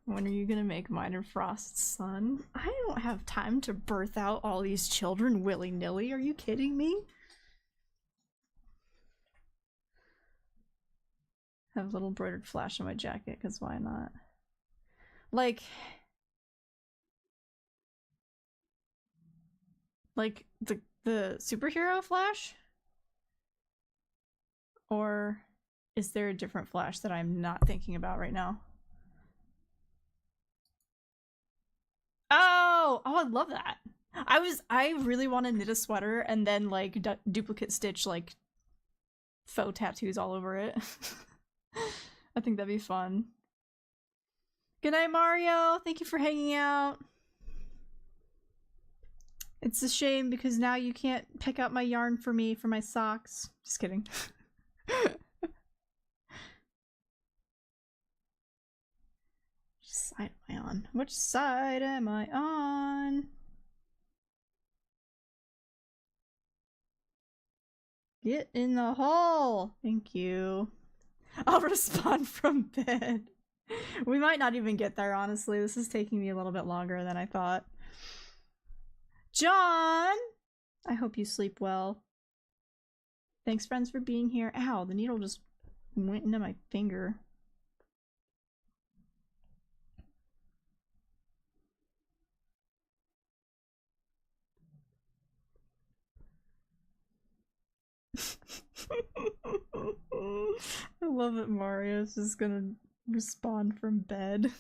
When are you gonna make Minor Frost's son? I don't have time to birth out all these children willy-nilly. Are you kidding me? Have a little embroidered flash on my jacket, because why not? Like the superhero Flash? Or is there a different Flash that I'm not thinking about right now? Oh, I love that. I really want to knit a sweater and then like duplicate stitch like faux tattoos all over it. I think that'd be fun. Good night, Mario. Thank you for hanging out. It's a shame because now you can't pick out my yarn for me for my socks. Just kidding. Which side am I on? Which side am I on? Get in the hole! Thank you. I'll respond from bed. We might not even get there, honestly. This is taking me a little bit longer than I thought. John! I hope you sleep well. Thanks, friends, for being here. Ow, the needle just went into my finger. I love it, Mario's just gonna respond from bed.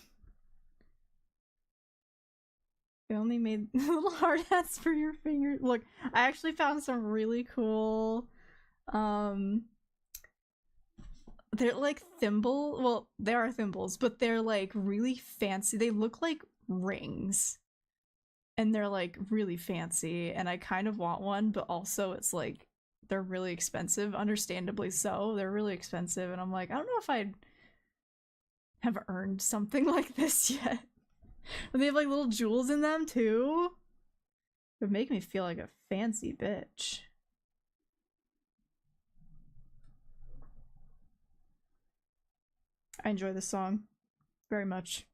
I only made little hard hats for your fingers. Look, I actually found some really cool, they're like thimble, well, they are thimbles, but they're like really fancy. They look like rings. And they're like really fancy, and I kind of want one, but also it's like they're really expensive, understandably so. They're really expensive, and I'm like, I don't know if I'd have earned something like this yet. And they have like little jewels in them too. It would make me feel like a fancy bitch. I enjoy this song very much.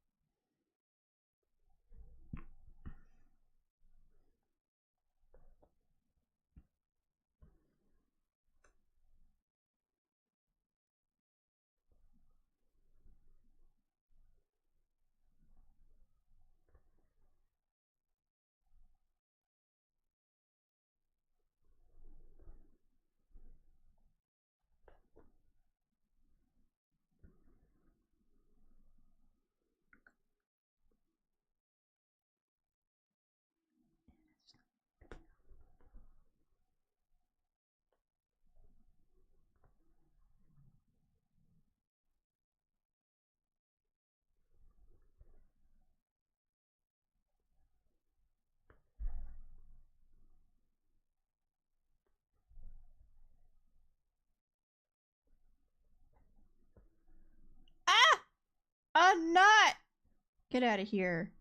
A nut! Get out of here,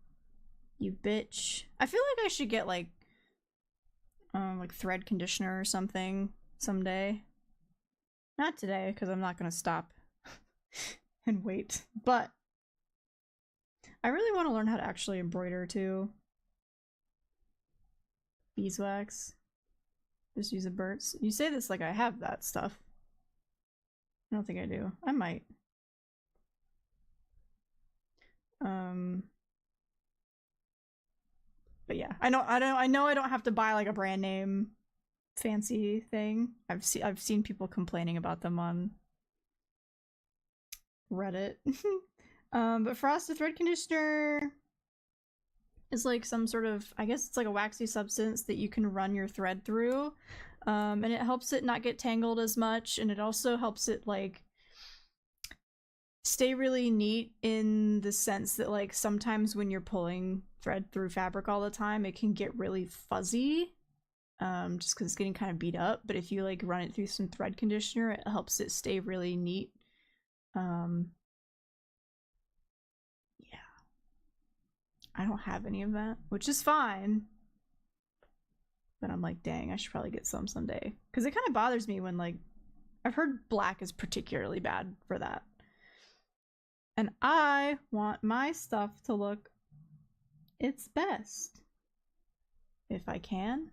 you bitch. I feel like I should get like thread conditioner or something someday. Not today, because I'm not gonna stop and wait. But I really want to learn how to actually embroider too. Beeswax. Just use a burst. You say this like I have that stuff. I don't think I do. I might. But yeah, I know I don't have to buy like a brand name fancy thing. I've seen people complaining about them on Reddit. But frosted thread conditioner is like some sort of, I guess it's like a waxy substance that you can run your thread through. And it helps it not get tangled as much, and it also helps it like stay really neat in the sense that like sometimes when you're pulling thread through fabric all the time, it can get really fuzzy, just because it's getting kind of beat up. But if you like run it through some thread conditioner, it helps it stay really neat. Yeah, I don't have any of that, which is fine. But I'm like, dang, I should probably get some someday. Because it kind of bothers me when, like, I've heard black is particularly bad for that. And I want my stuff to look its best. If I can.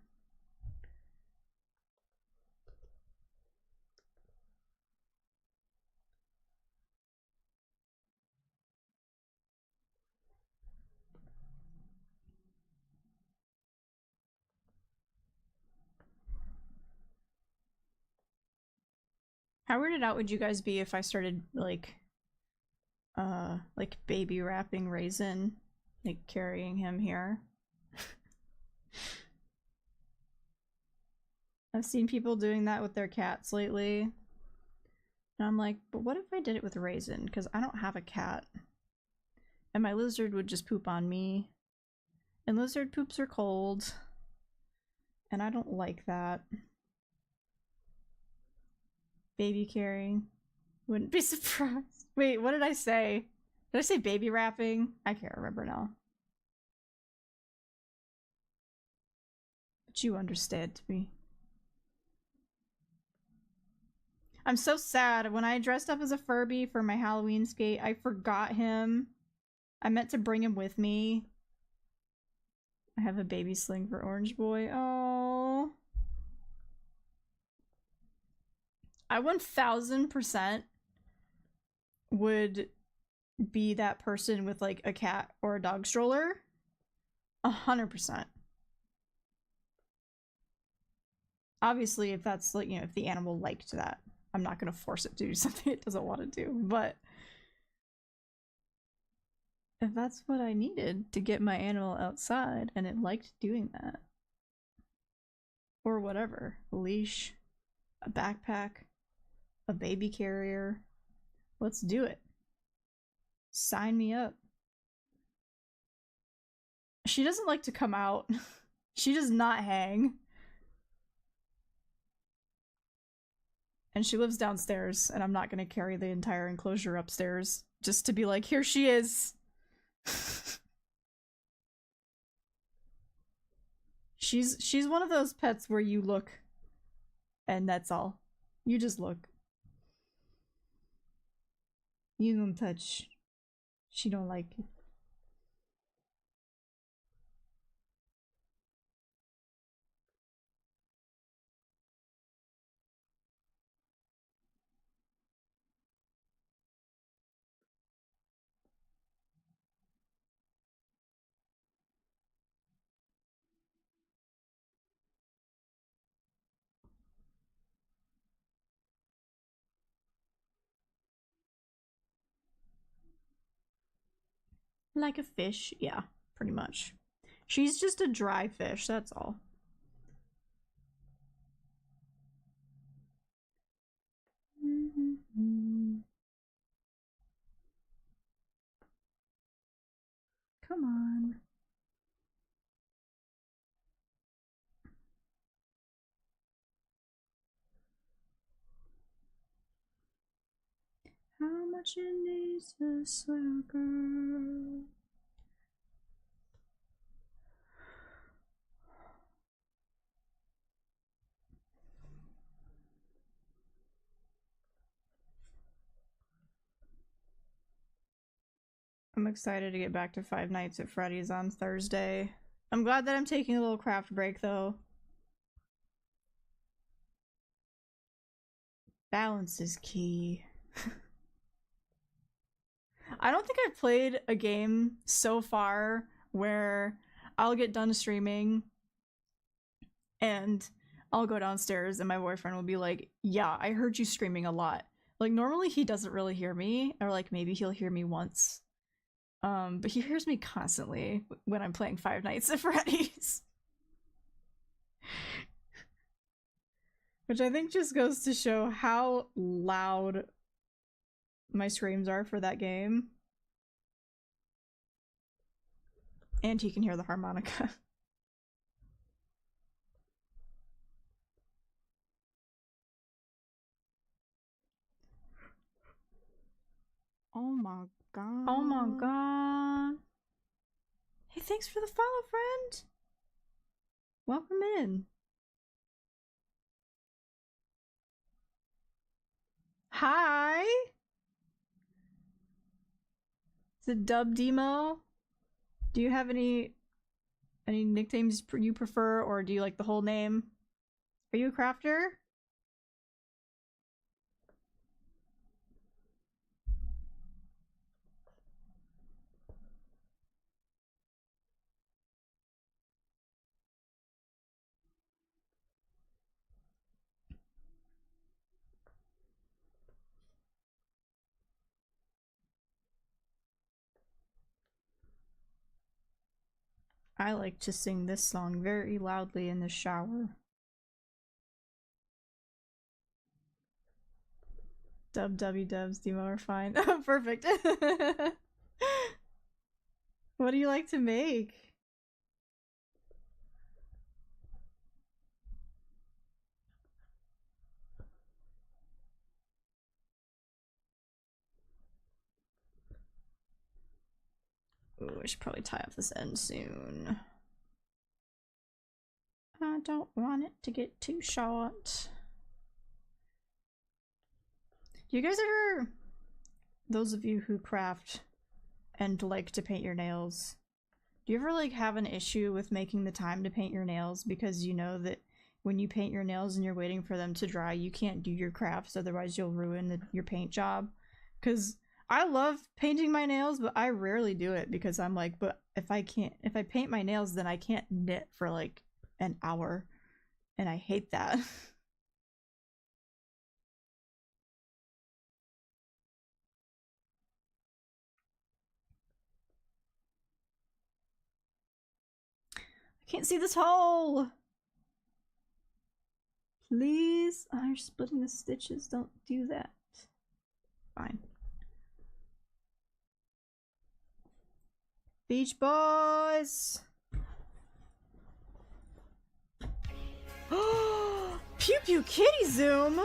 How weirded out would you guys be if I started, like baby wrapping Raisin? Like, carrying him here? I've seen people doing that with their cats lately. And I'm like, but what if I did it with Raisin? Because I don't have a cat. And my lizard would just poop on me. And lizard poops are cold. And I don't like that. Baby carrying. Wouldn't be surprised. Wait, what did I say? Did I say baby wrapping? I can't remember now. But you understood me. I'm so sad. When I dressed up as a Furby for my Halloween skate, I forgot him. I meant to bring him with me. I have a baby sling for Orange Boy. Oh. I 1000% would be that person with like a cat or a dog stroller. 100%. Obviously, if that's like, you know, if the animal liked that, I'm not gonna force it to do something it doesn't want to do, but if that's what I needed to get my animal outside and it liked doing that, or whatever, a leash, a backpack, a baby carrier, let's do it. Sign me up. She doesn't like to come out. She does not hang. And she lives downstairs, and I'm not gonna carry the entire enclosure upstairs just to be like, here she is. She's one of those pets where you look and that's all. You just look. You don't touch. She don't like it. Like a fish, yeah, pretty much. She's just a dry fish, that's all. Come on. How much it needs this little girl? I'm excited to get back to Five Nights at Freddy's on Thursday. I'm glad that I'm taking a little craft break, though. Balance is key. I don't think I've played a game so far where I'll get done streaming and I'll go downstairs and my boyfriend will be like, yeah, I heard you screaming a lot. Like, normally he doesn't really hear me, or like maybe he'll hear me once. But he hears me constantly when I'm playing Five Nights at Freddy's. Which I think just goes to show how loud my screams are for that game. And he can hear the harmonica. Oh my god. Oh my god. Hey, thanks for the follow, friend. Welcome in. Hi! Is it Dub Demo? Do you have any nicknames you prefer, or do you like the whole name? Are you a crafter? I like to sing this song very loudly in the shower. Dubs, Demo are fine. Perfect. What do you like to make? Ooh, I should probably tie up this end soon. I don't want it to get too short. Do you guys ever, those of you who craft and like to paint your nails, do you ever like have an issue with making the time to paint your nails because you know that when you paint your nails and you're waiting for them to dry, you can't do your crafts, otherwise you'll ruin your paint job? Because I love painting my nails, but I rarely do it because I'm like, but if I paint my nails, then I can't knit for like an hour, and I hate that. I can't see this hole! Please? Oh, you're splitting the stitches. Don't do that. Fine. Beach Boys! Pew Pew Kitty Zoom!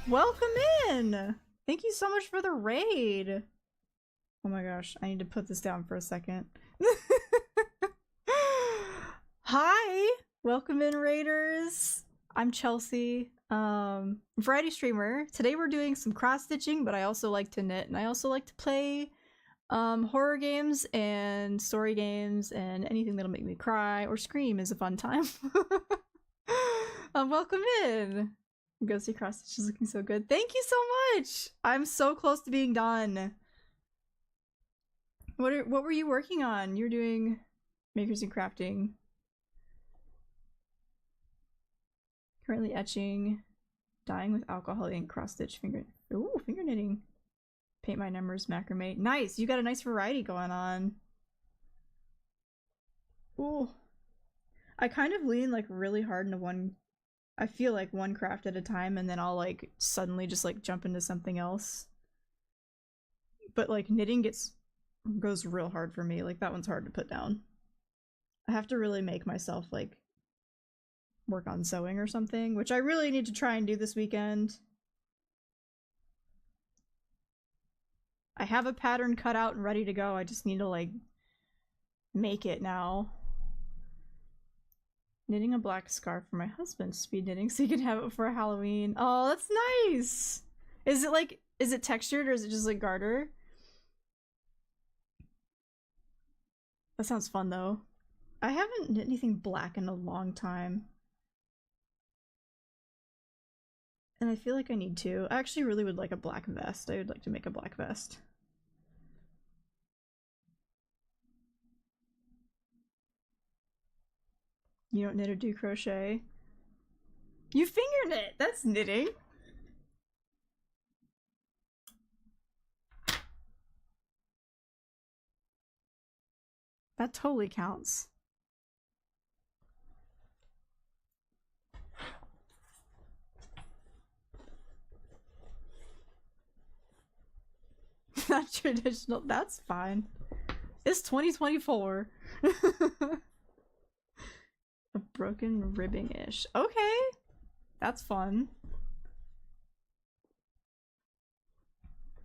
Welcome in! Thank you so much for the raid! Oh my gosh, I need to put this down for a second. Hi! Welcome in, raiders! I'm Chelsea, variety streamer. Today we're doing some cross-stitching, but I also like to knit, and I also like to play horror games and story games, and anything that'll make me cry or scream is a fun time. Welcome in! Ghosty cross stitch is looking so good. Thank you so much! I'm so close to being done. What were you working on? You're doing makers and crafting. Currently etching, dyeing with alcohol ink, cross stitch, finger knitting. Paint my numbers, macrame. Nice! You got a nice variety going on. Ooh. I kind of lean like really hard into one. I feel like one craft at a time, and then I'll like suddenly just like jump into something else. But like knitting goes real hard for me. Like that one's hard to put down. I have to really make myself like work on sewing or something, which I really need to try and do this weekend. I have a pattern cut out and ready to go. I just need to like make it now. Knitting a black scarf for my husband, speed knitting, so he can have it for Halloween. Oh, that's nice! Is it textured or is it just like garter? That sounds fun though. I haven't knit anything black in a long time. And I feel like I need to. I actually really would like a black vest. I would like to make a black vest. You don't knit or do crochet? You finger knit! That's knitting! That totally counts. Not traditional. That's fine. It's 2024. A broken ribbing-ish. Okay. That's fun.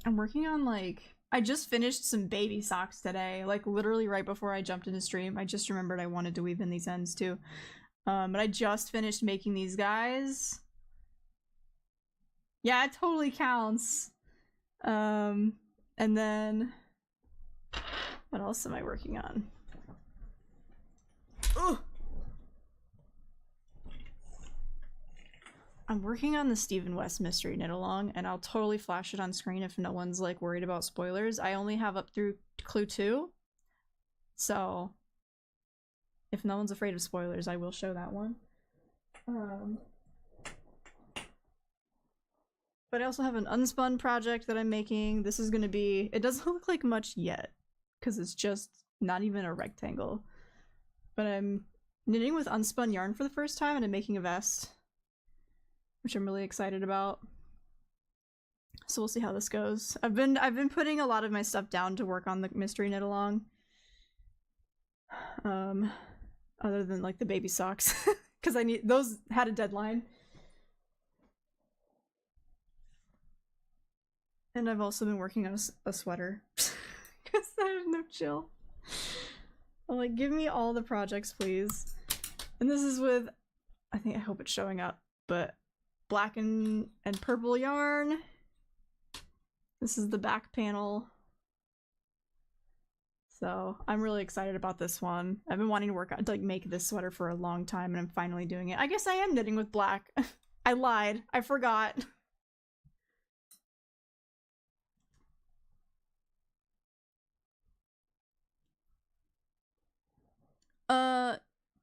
I'm working on like... I just finished some baby socks today. Like literally right before I jumped into stream. I just remembered I wanted to weave in these ends too. But I just finished making these guys. Yeah, it totally counts. And then what else am I working on? Ugh. I'm working on the Stephen West mystery knit along, and I'll totally flash it on screen if no one's like worried about spoilers. I only have up through clue 2, so if no one's afraid of spoilers, I will show that one. But I also have an unspun project that I'm making. This is gonna be, it doesn't look like much yet, because it's just not even a rectangle. But I'm knitting with unspun yarn for the first time, and I'm making a vest, which I'm really excited about. So we'll see how this goes. I've been putting a lot of my stuff down to work on the mystery knit along. Other than like the baby socks, because I need those had a deadline. And I've also been working on a sweater because I have no chill. I'm like, give me all the projects, please. And this is with, I hope it's showing up, but black and purple yarn. This is the back panel. So I'm really excited about this one. I've been wanting to work on, to like make this sweater for a long time, and I'm finally doing it. I guess I am knitting with black. I lied. I forgot.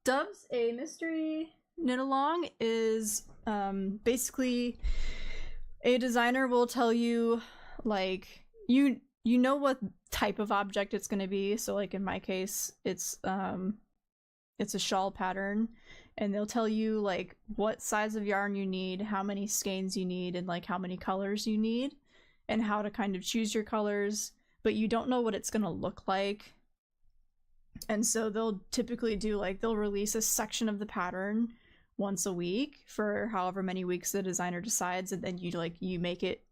Doves, a mystery knit along is basically a designer will tell you like you know what type of object it's going to be. So like in my case, it's a shawl pattern, and they'll tell you like what size of yarn you need, how many skeins you need, and like how many colors you need, and how to kind of choose your colors, but you don't know what it's going to look like. And so they'll typically do like, they'll release a section of the pattern once a week for however many weeks the designer decides, and then you make it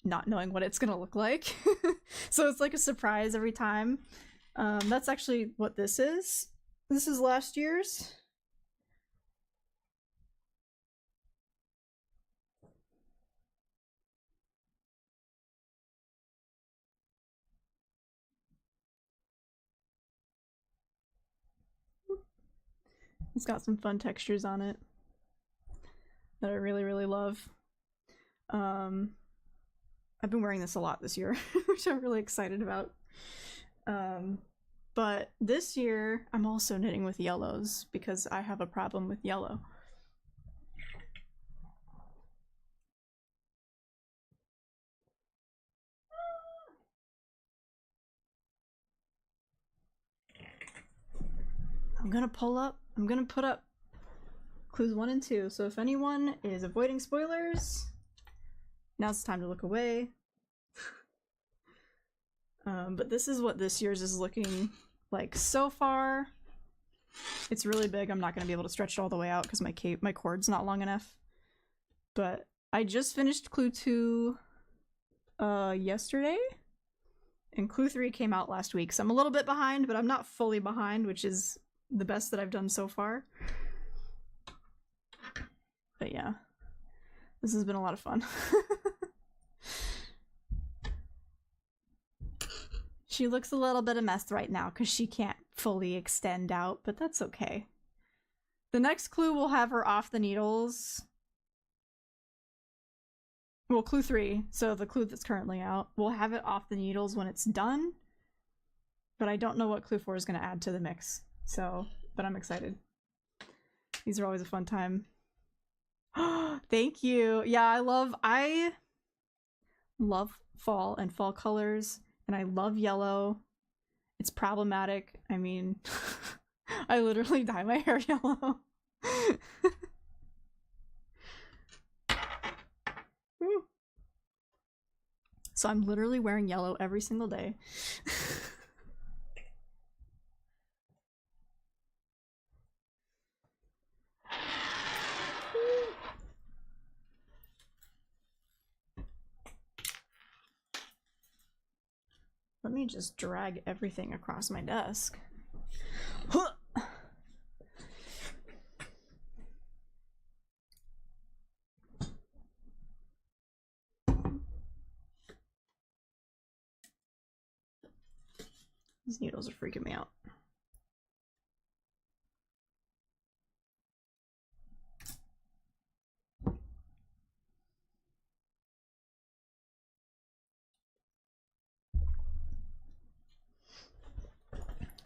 not knowing what it's gonna look like. So it's like a surprise every time. That's actually what this is. This is last year's. It's got some fun textures on it that I really, really love. I've been wearing this a lot this year, which I'm really excited about. But this year, I'm also knitting with yellows because I have a problem with yellow. I'm gonna put up clues 1 and 2, so if anyone is avoiding spoilers, now's the time to look away. But this is what this year's is looking like so far. It's really big. I'm not gonna be able to stretch it all the way out because my cord's not long enough. But I just finished clue 2 yesterday, and clue 3 came out last week, so I'm a little bit behind, but I'm not fully behind, which is the best that I've done so far. But yeah, this has been a lot of fun. She looks a little bit a mess right now because she can't fully extend out, but that's okay. The next clue will have her off the needles. Well, clue 3, so the clue that's currently out, we'll have it off the needles when it's done, but I don't know what clue 4 is going to add to the mix, so, but I'm excited. These are always a fun time. Thank you. Yeah, I love fall and fall colors, and I love yellow. It's problematic. I mean, I literally dye my hair yellow. So I'm literally wearing yellow every single day. Let me just drag everything across my desk. These needles are freaking me out.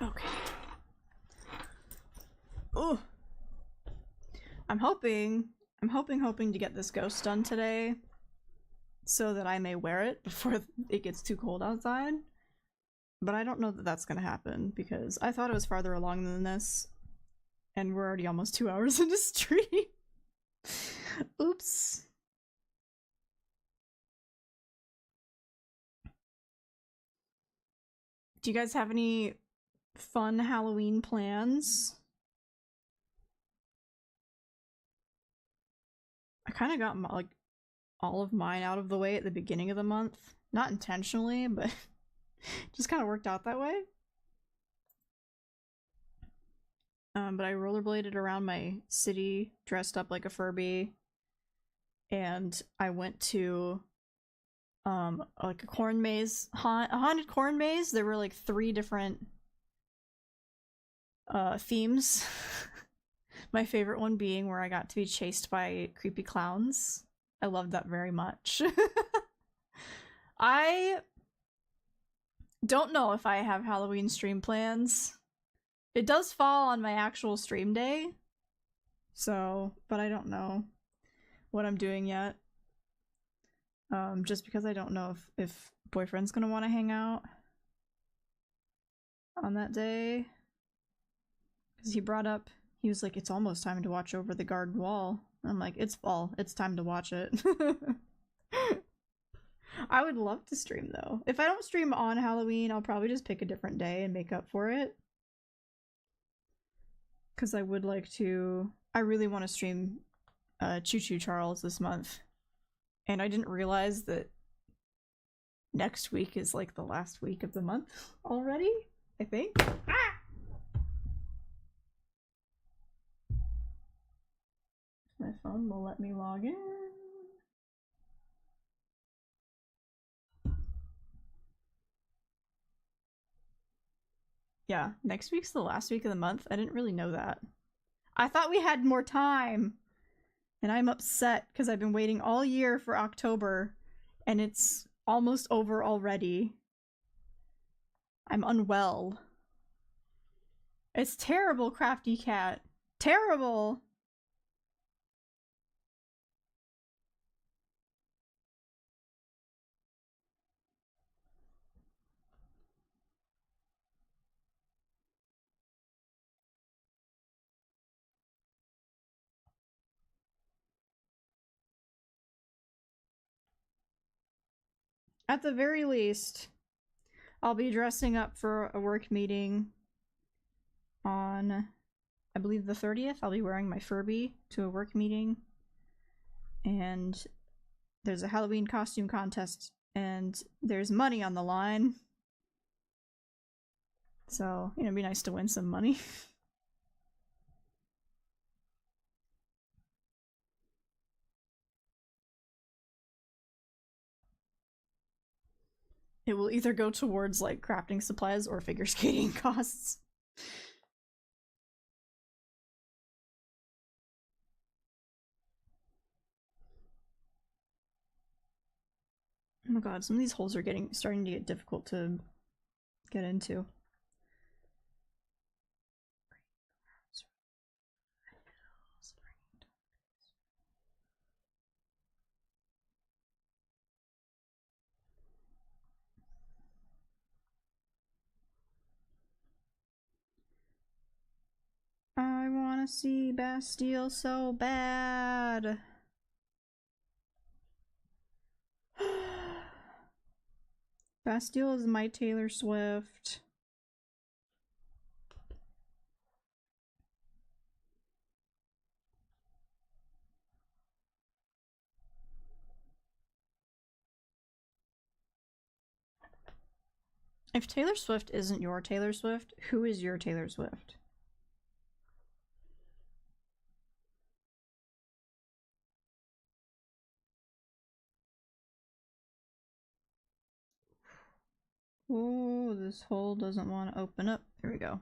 Okay. Oh. I'm hoping to get this ghost done today so that I may wear it before it gets too cold outside. But I don't know that that's gonna happen because I thought it was farther along than this, and we're already almost 2 hours into stream. Oops. Do you guys have any fun Halloween plans? I kind of got like all of mine out of the way at the beginning of the month. Not intentionally, but just kind of worked out that way. But I rollerbladed around my city dressed up like a Furby, and I went to like a corn maze, a haunted corn maze. There were like 3 different themes. My favorite one being where I got to be chased by creepy clowns. I loved that very much. I don't know if I have Halloween stream plans. It does fall on my actual stream day, so, but I don't know what I'm doing yet. Just because I don't know if boyfriend's gonna want to hang out on that day. Because he brought up, he was like, it's almost time to watch Over the Garden Wall. I'm like, it's fall, it's time to watch it. I would love to stream though. If I don't stream on Halloween, I'll probably just pick a different day and make up for it. Because I would like to, I really want to stream Choo Choo Charles this month. And I didn't realize that next week is like the last week of the month already, I think. Ah! My phone will let me log in. Yeah, next week's the last week of the month. I didn't really know that. I thought we had more time. And I'm upset because I've been waiting all year for October and it's almost over already. I'm unwell. It's terrible, Crafty Cat. Terrible! At the very least, I'll be dressing up for a work meeting on, I believe, the 30th. I'll be wearing my Furby to a work meeting. And there's a Halloween costume contest, and there's money on the line. So, you know, it'd be nice to win some money. It will either go towards, like, crafting supplies or figure skating costs. Oh my god, some of these holes are starting to get difficult to get into. I wanna see Bastille so bad. Bastille is my Taylor Swift. If Taylor Swift isn't your Taylor Swift, who is your Taylor Swift? Oh, this hole doesn't want to open up. Here we go.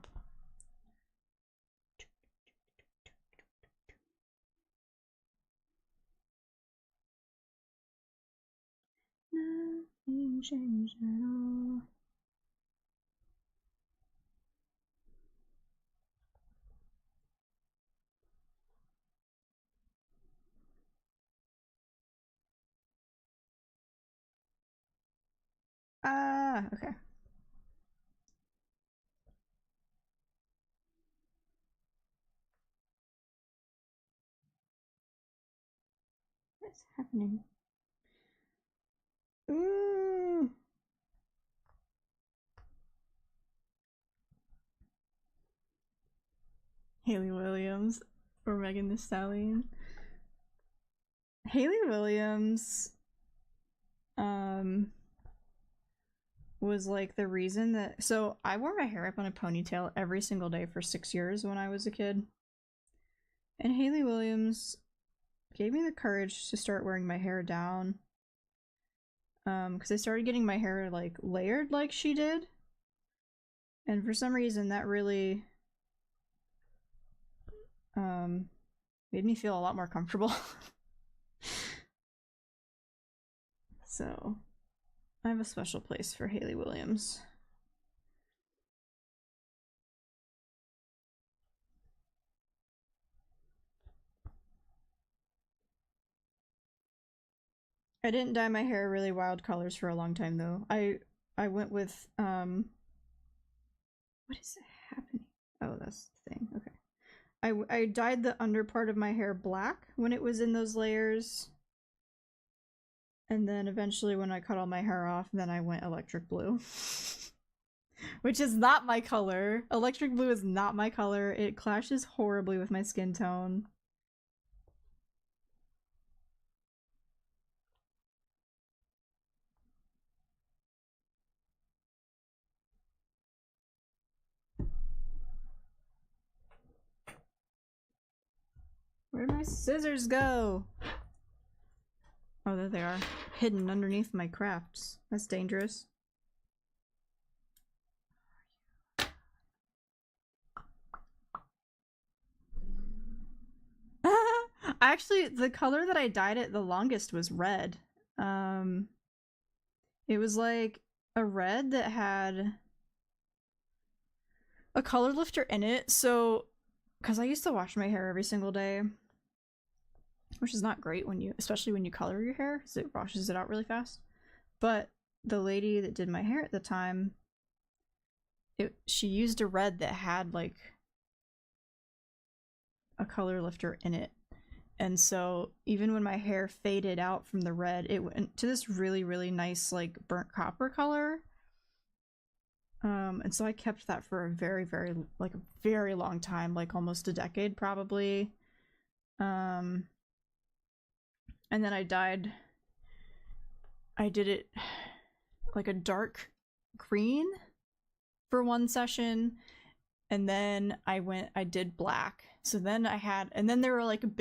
Nothing changed at all. Ah, okay. What's happening? Ooh. Haley Williams or Megan Thee Stallion. Haley Williams was like the reason that, so I wore my hair up on a ponytail every single day for 6 years when I was a kid. And Haley Williams gave me the courage to start wearing my hair down. Because I started getting my hair like layered like she did. And for some reason that really made me feel a lot more comfortable. So I have a special place for Haley Williams. I didn't dye my hair really wild colors for a long time though. I went with what is happening? Oh, that's the thing. Okay. I dyed the under part of my hair black when it was in those layers. And then eventually when I cut all my hair off, then I went electric blue. Which is not my color. Electric blue is not my color. It clashes horribly with my skin tone. Where'd my scissors go? Oh, there they are. Hidden underneath my crafts. That's dangerous. Actually, the color that I dyed it the longest was red. It was like a red that had a color lifter in it. So, because I used to wash my hair every single day, which is not great when you, especially when you color your hair, because it washes it out really fast. But the lady that did my hair at the time, she used a red that had like a color lifter in it. And so even when my hair faded out from the red, it went to this really, really nice like burnt copper color. And so I kept that for a very, very long time, like almost a decade probably. And then I did it like a dark green for one session, and then I did black. So then and then there were like bits